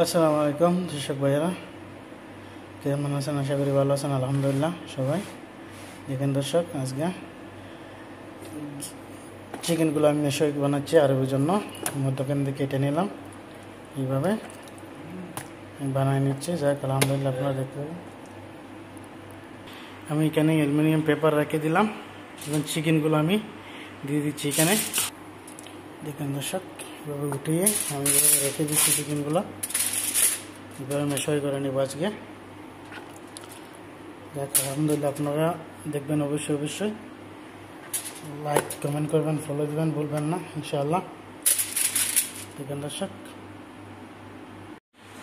আসসালামু আলাইকুম দর্শক ভাইয়েরা, কেমন আছেন? আশা করি ভালো আছেন। আলহামদুলিল্লাহ সবাই। দেখেন দর্শক, আজকে চিকেনগুলো আমি মেশো বানাচ্ছি আরবের জন্য। মধ্যখান থেকে কেটে নিলাম, এইভাবে বানিয়ে নিচ্ছি। যাক আলহামদুলিল্লাহ, আপনারা দেখতে পাবেন। আমি এখানে অ্যালুমিনিয়াম পেপার রেখে দিলাম এবং চিকেনগুলো আমি দিয়ে দিচ্ছি এখানে। দেখেন দর্শক, এভাবে উঠিয়ে আমি এভাবে রেখে দিচ্ছি চিকেনগুলো। এভাবে মেশাই করে নেব আজকে। যাক আলহামদুলিল্লাহ, আপনারা দেখবেন অবশ্যই লাইক কমেন্ট করবেন, ফলো দেবেন ভুলবেন না ইনশাআল্লাহ। দেখেন দর্শক,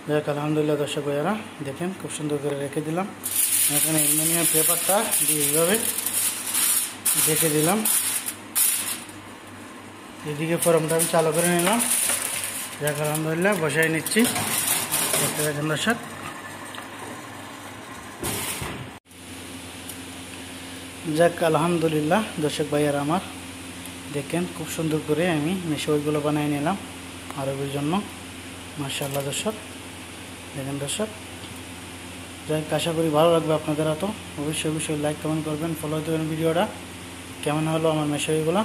যাক আলহামদুলিল্লাহ দর্শক ভাইয়ারা, দেখেন খুব সুন্দর করে রেখে দিলাম। এখানে অ্যালুমিনিয়াম পেপারটা দিয়ে এইভাবে রেখে দিলাম। এদিকে ফোড়নটা আমি চালু করে নিলাম। যাক আলহামদুলিল্লাহ বসাই নিচ্ছি। দেখতে দেখেন দর্শক, যাক আলহামদুলিল্লাহ দর্শক ভাইয়ারা আমার, দেখেন খুব সুন্দর করে আমি মেশোইগুলো বানিয়ে নিলাম আরবের জন্য। মাশাআল্লাহ দর্শক, দেখেন দর্শক, যাই আশা করি ভালো লাগবে আপনাদের। তো অবশ্যই লাইক কমেন্ট করবেন, ফলো দেবেন। ভিডিওটা কেমন হলো আমার মেশোইগুলো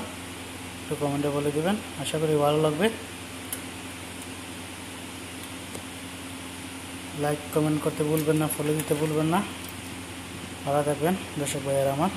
একটু কমেন্টে বলে দেবেন, আশা করি ভালো লাগবে। লাইক কমেন্ট করতে ভুলবেন না, ফলো দিতে ভুলবেন না। ভালো থাকবেন দর্শক ভাইয়ারা আমার।